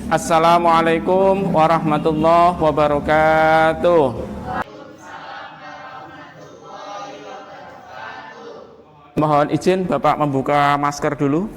Assalamualaikum warahmatullahi wabarakatuh. Mohon izin Bapak membuka masker dulu.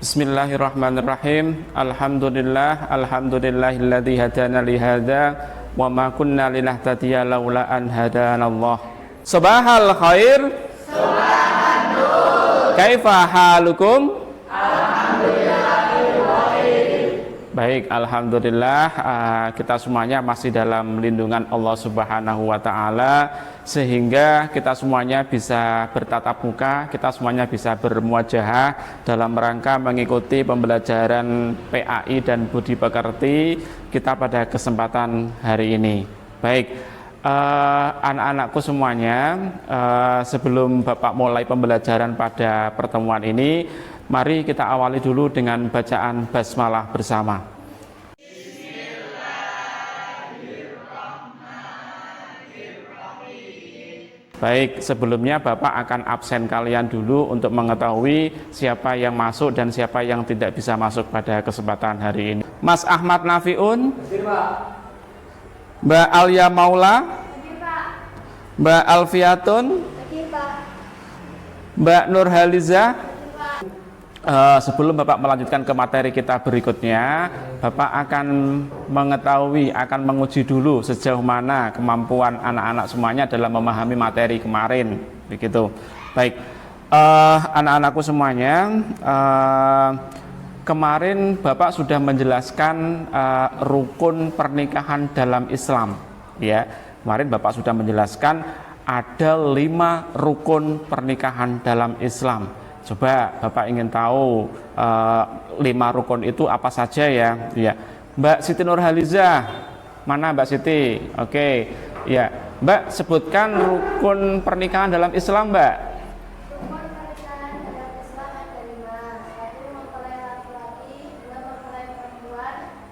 Bismillahirrahmanirrahim. Alhamdulillahilladzi hadana li hadza wa ma kunna linahtadiya laula an hadanallah. Sabahal khair. Sabahan nur. Kaifa halukum? Baik, alhamdulillah kita semuanya masih dalam lindungan Allah Subhanahu wa taala sehingga kita semuanya bisa bertatap muka, kita semuanya bisa bermuajahah dalam rangka mengikuti pembelajaran PAI dan Budi Pekerti kita pada kesempatan hari ini. Baik, anak-anakku semuanya, sebelum Bapak mulai pembelajaran pada pertemuan ini, mari kita awali dulu dengan bacaan basmalah bersama. Baik, sebelumnya Bapak akan absen kalian dulu untuk mengetahui siapa yang masuk dan siapa yang tidak bisa masuk pada kesempatan hari ini. Mas Ahmad Nafiun, Mbak Alia Maula, Mbak Alfiatun, Mbak Nurhaliza. Sebelum Bapak melanjutkan ke materi kita berikutnya, Bapak akan mengetahui, akan menguji dulu sejauh mana kemampuan anak-anak semuanya dalam memahami materi kemarin, begitu. Baik, anak-anakku semuanya, kemarin Bapak sudah menjelaskan rukun pernikahan dalam Islam, ya. Kemarin Bapak sudah menjelaskan ada 5 rukun pernikahan dalam Islam. Coba Bapak ingin tahu 5 rukun itu apa saja ya? Ya, Mbak Siti Nurhaliza, mana Mbak Siti? Oke, ya, Mbak sebutkan rukun pernikahan dalam Islam, Mbak. Rukun pernikahan dalam Islam ada 5, yaitu mempelai laki-laki, 2 mempelai perempuan,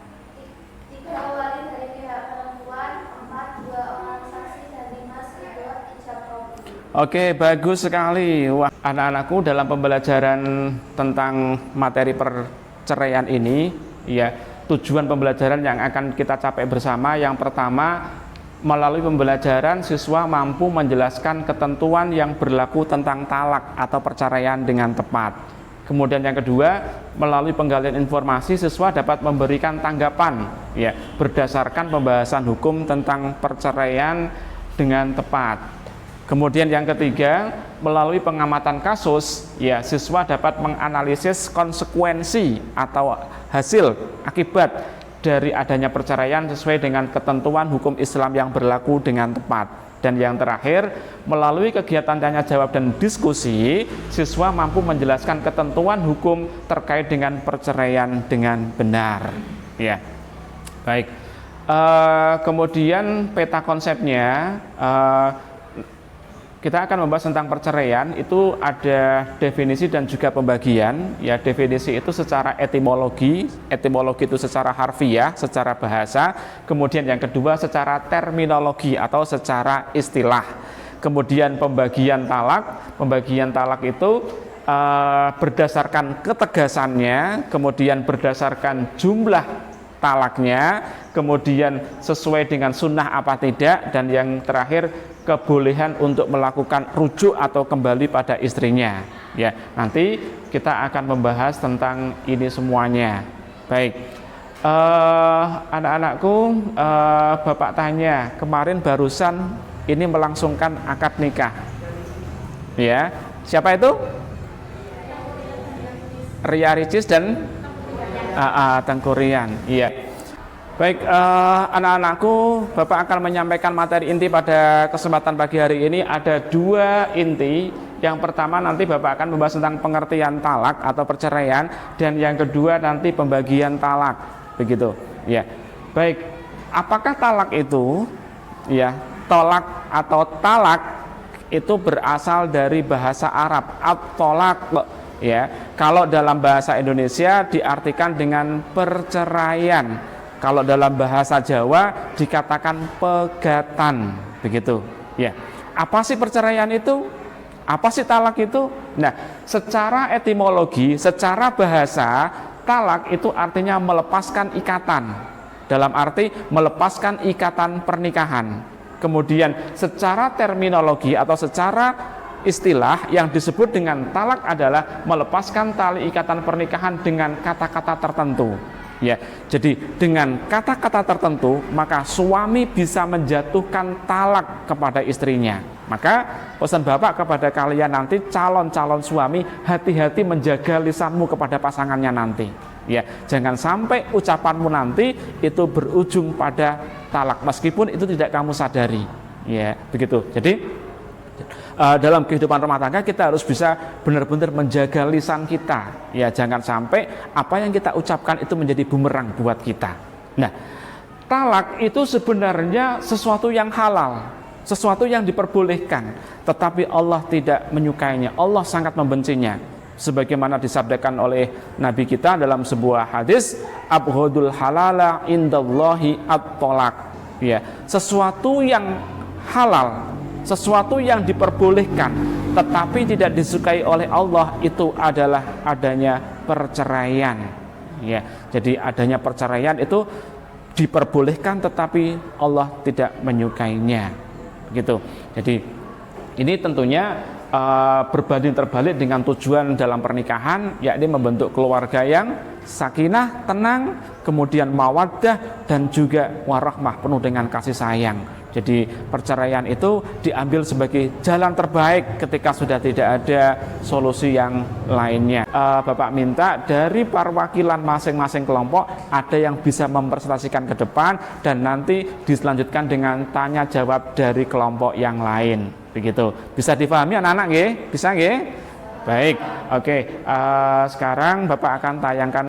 3 wali dari pihak perempuan, 4 2 orang saksi, dan 5 ijab kabul. Oke, bagus sekali. Wah, anak-anakku dalam pembelajaran tentang materi perceraian ini, ya, tujuan pembelajaran yang akan kita capai bersama, yang pertama, melalui pembelajaran siswa mampu menjelaskan ketentuan yang berlaku tentang talak atau perceraian dengan tepat. Kemudian yang kedua, melalui penggalian informasi siswa dapat memberikan tanggapan, ya, berdasarkan pembahasan hukum tentang perceraian dengan tepat. Kemudian yang ketiga, melalui pengamatan kasus, ya, siswa dapat menganalisis konsekuensi atau hasil akibat dari adanya perceraian sesuai dengan ketentuan hukum Islam yang berlaku dengan tepat. Dan yang terakhir, melalui kegiatan tanya jawab dan diskusi, siswa mampu menjelaskan ketentuan hukum terkait dengan perceraian dengan benar. Ya, baik. Kemudian peta konsepnya. Kita akan membahas tentang perceraian, itu ada definisi dan juga pembagian. Ya, definisi itu secara etimologi itu secara harfiah, secara bahasa. Kemudian yang kedua secara terminologi atau secara istilah. Kemudian pembagian talak itu berdasarkan ketegasannya, kemudian berdasarkan jumlah talaknya, kemudian sesuai dengan sunnah apa tidak, dan yang terakhir kebolehan untuk melakukan rujuk atau kembali pada istrinya. Ya, nanti kita akan membahas tentang ini semuanya. Baik, anak-anakku, Bapak tanya, kemarin barusan ini melangsungkan akad nikah. Ya, siapa itu? Ria Ricis dan Tengku Rian. Iya. Baik, anak-anakku, Bapak akan menyampaikan materi inti pada kesempatan pagi hari ini. Ada 2 inti. Yang pertama nanti Bapak akan membahas tentang pengertian talak atau perceraian, dan yang kedua nanti pembagian talak, begitu. Ya. Baik, apakah talak itu? Ya, tolak atau talak itu berasal dari bahasa Arab, at-tolak. Ya, kalau dalam bahasa Indonesia diartikan dengan perceraian. Kalau dalam bahasa Jawa dikatakan pegatan, begitu. Ya, apa sih perceraian itu? Apa sih talak itu? Nah, secara etimologi, secara bahasa, talak itu artinya melepaskan ikatan. Dalam arti melepaskan ikatan pernikahan. Kemudian secara terminologi atau secara istilah yang disebut dengan talak adalah melepaskan tali ikatan pernikahan dengan kata-kata tertentu. Ya, jadi dengan kata-kata tertentu maka suami bisa menjatuhkan talak kepada istrinya. Maka pesan Bapak kepada kalian nanti calon-calon suami, hati-hati menjaga lisanmu kepada pasangannya nanti. Ya, jangan sampai ucapanmu nanti itu berujung pada talak meskipun itu tidak kamu sadari. Ya, begitu. Jadi dalam kehidupan rumah tangga kita harus bisa benar-benar menjaga lisan kita. Ya, jangan sampai apa yang kita ucapkan itu menjadi bumerang buat kita. Nah, talak itu sebenarnya sesuatu yang halal, sesuatu yang diperbolehkan, tetapi Allah tidak menyukainya. Allah sangat membencinya. Sebagaimana disabdakan oleh Nabi kita dalam sebuah hadis, abghadul halala indallahi at-talaq. Ya, sesuatu yang halal, sesuatu yang diperbolehkan tetapi tidak disukai oleh Allah itu adalah adanya perceraian. Ya, jadi adanya perceraian itu diperbolehkan tetapi Allah tidak menyukainya. Gitu. Jadi ini tentunya berbanding terbalik dengan tujuan dalam pernikahan, yakni membentuk keluarga yang sakinah, tenang, kemudian mawaddah dan juga warahmah, penuh dengan kasih sayang. Jadi perceraian itu diambil sebagai jalan terbaik ketika sudah tidak ada solusi yang lainnya. Bapak minta dari perwakilan masing-masing kelompok ada yang bisa mempresentasikan ke depan dan nanti diselanjutkan dengan tanya jawab dari kelompok yang lain. Begitu. Bisa dipahami anak-anak nggih? Bisa nggih? Baik. Oke. Sekarang Bapak akan tayangkan.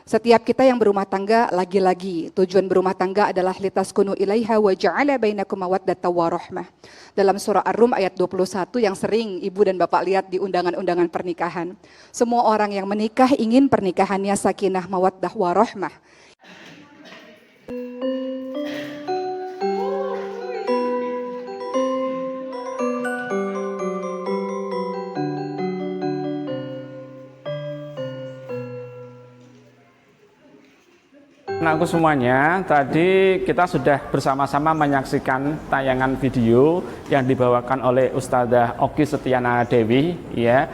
Setiap kita yang berumah tangga, lagi-lagi tujuan berumah tangga adalah litaskunu ilaiha wa ja'ala bainakum mawaddatan wa rahmah. Dalam surah Ar-Rum ayat 21 yang sering Ibu dan Bapak lihat di undangan-undangan pernikahan. Semua orang yang menikah ingin pernikahannya sakinah mawaddah wa rahmah. Anakku semuanya, tadi kita sudah bersama-sama menyaksikan tayangan video yang dibawakan oleh Ustadzah Oki Setiana Dewi. Ya,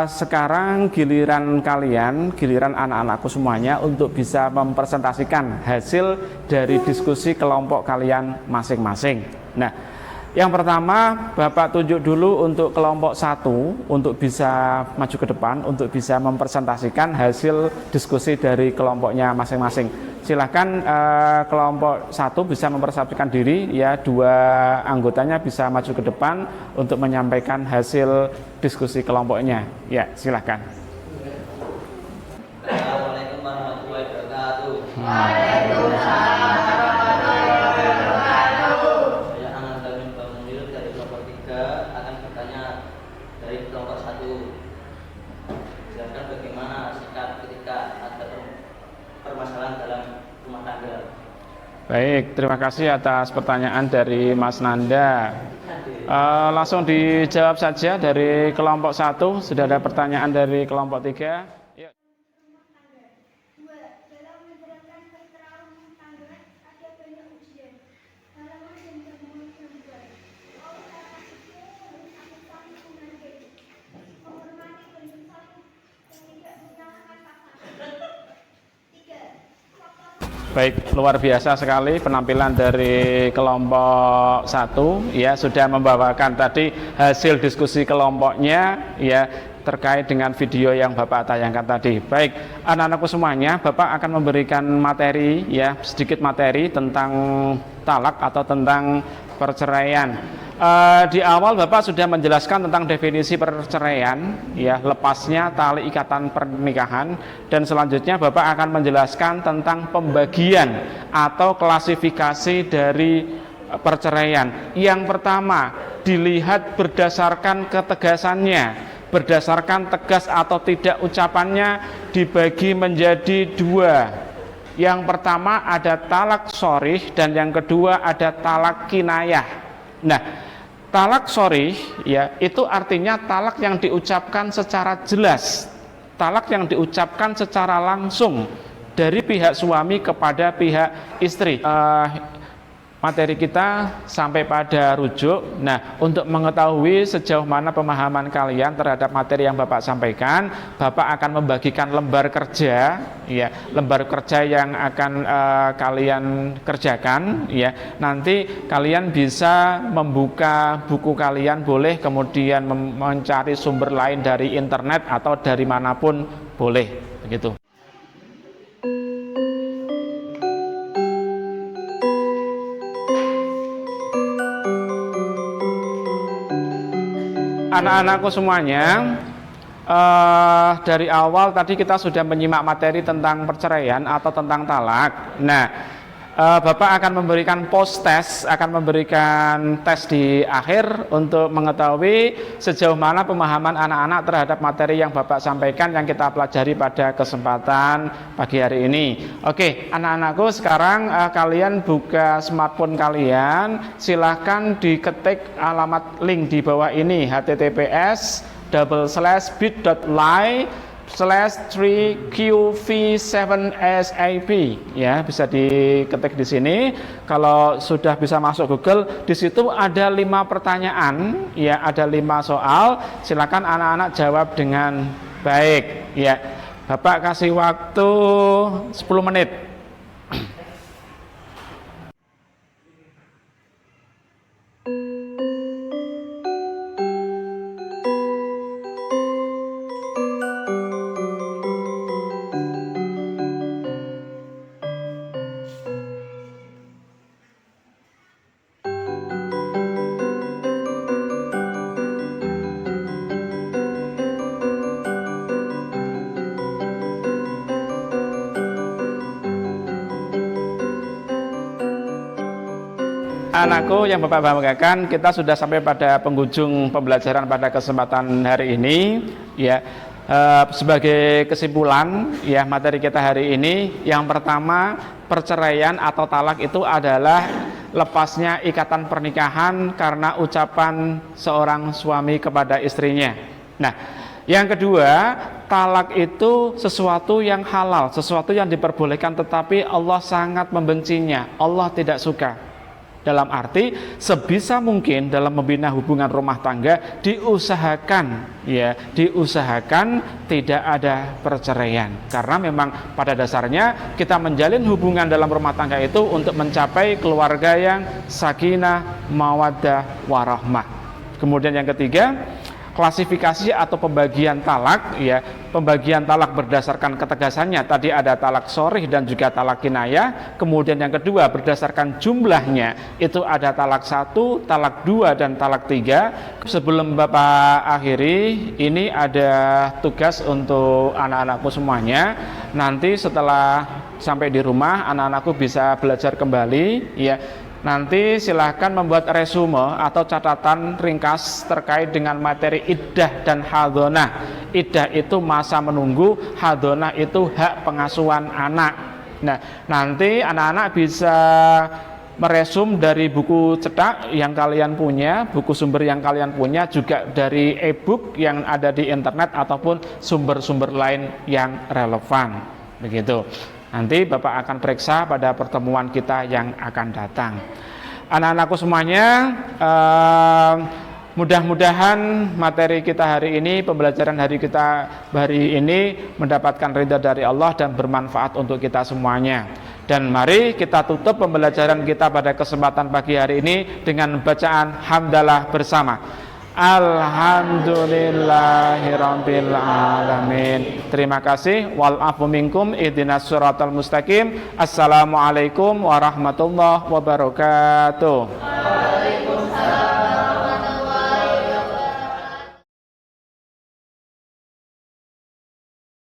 sekarang giliran kalian, giliran anak-anakku semuanya untuk bisa mempresentasikan hasil dari diskusi kelompok kalian masing-masing. Nah, yang pertama Bapak tunjuk dulu untuk kelompok 1 untuk bisa maju ke depan, untuk bisa mempresentasikan hasil diskusi dari kelompoknya masing-masing. Silahkan kelompok 1 bisa mempresentasikan diri, ya, 2 anggotanya bisa maju ke depan untuk menyampaikan hasil diskusi kelompoknya. Ya, silahkan. Assalamualaikum warahmatullahi wabarakatuh. Waalaikumsalam. Akan bertanya dari kelompok 1. Jelaskan bagaimana sikap ketika ada permasalahan dalam rumah tangga. Baik, terima kasih atas pertanyaan dari Mas Nanda. Langsung dijawab saja dari kelompok 1. Sudah ada pertanyaan dari kelompok 3. Baik, luar biasa sekali penampilan dari kelompok 1, ya, sudah membawakan tadi hasil diskusi kelompoknya, ya, terkait dengan video yang Bapak tayangkan tadi. Baik, anak-anakku semuanya, Bapak akan memberikan materi, ya, sedikit materi tentang talak atau tentang perceraian. Di awal Bapak sudah menjelaskan tentang definisi perceraian, ya, lepasnya tali ikatan pernikahan, dan selanjutnya Bapak akan menjelaskan tentang pembagian atau klasifikasi dari perceraian. Yang pertama, dilihat berdasarkan ketegasannya, berdasarkan tegas atau tidak ucapannya, dibagi menjadi 2. Yang pertama ada talak sharih dan yang kedua ada talak kinayah. Nah, talak sharih ya itu artinya talak yang diucapkan secara jelas, talak yang diucapkan secara langsung dari pihak suami kepada pihak istri. Materi kita sampai pada rujuk. Nah, untuk mengetahui sejauh mana pemahaman kalian terhadap materi yang Bapak sampaikan, Bapak akan membagikan lembar kerja, ya, lembar kerja yang akan kalian kerjakan, ya. Nanti kalian bisa membuka buku kalian, boleh kemudian mencari sumber lain dari internet atau dari manapun boleh, begitu. Anak-anakku semuanya, dari awal tadi kita sudah menyimak materi tentang perceraian atau tentang talak. Nah, Bapak akan memberikan post test, akan memberikan tes di akhir untuk mengetahui sejauh mana pemahaman anak-anak terhadap materi yang Bapak sampaikan yang kita pelajari pada kesempatan pagi hari ini. Oke, anak-anakku, sekarang kalian buka smartphone kalian, silahkan diketik alamat link di bawah ini, https://bit.ly/3qv7sap, ya, bisa diketik di sini. Kalau sudah bisa masuk Google, di situ ada 5 pertanyaan, ya, ada 5 soal. Silakan anak-anak jawab dengan baik, ya. Bapak kasih waktu 10 menit. Anakku yang Bapak banggakan, kita sudah sampai pada penghujung pembelajaran pada kesempatan hari ini, ya. Sebagai kesimpulan, ya, materi kita hari ini, yang pertama, perceraian atau talak itu adalah lepasnya ikatan pernikahan karena ucapan seorang suami kepada istrinya. Nah, yang kedua, talak itu sesuatu yang halal, sesuatu yang diperbolehkan, tetapi Allah sangat membencinya, Allah tidak suka. Dalam arti sebisa mungkin dalam membina hubungan rumah tangga diusahakan, ya, diusahakan tidak ada perceraian. Karena memang pada dasarnya kita menjalin hubungan dalam rumah tangga itu untuk mencapai keluarga yang sakinah, mawaddah, warahmah. Kemudian yang ketiga, klasifikasi atau pembagian talak, ya, pembagian talak berdasarkan ketegasannya. Tadi ada talak sharih dan juga talak kinayah. Kemudian yang kedua, berdasarkan jumlahnya, itu ada talak 1, talak 2, dan talak 3. Sebelum Bapak akhiri, ini ada tugas untuk anak-anakku semuanya. Nanti setelah sampai di rumah, anak-anakku bisa belajar kembali, ya. Nanti silahkan membuat resume atau catatan ringkas terkait dengan materi iddah dan hadonah. Iddah itu masa menunggu, hadonah itu hak pengasuhan anak. Nah, nanti anak-anak bisa meresum dari buku cetak yang kalian punya, buku sumber yang kalian punya, juga dari e-book yang ada di internet ataupun sumber-sumber lain yang relevan. Begitu. Nanti Bapak akan periksa pada pertemuan kita yang akan datang. Anak-anakku semuanya, mudah-mudahan materi kita hari ini, pembelajaran hari kita hari ini mendapatkan ridha dari Allah dan bermanfaat untuk kita semuanya. Dan mari kita tutup pembelajaran kita pada kesempatan pagi hari ini dengan bacaan hamdalah bersama. Alhamdulillahirabbil alamin. Terima kasih. Wal afu minkum ihdinas siratal mustaqim. Assalamualaikum warahmatullahi wabarakatuh.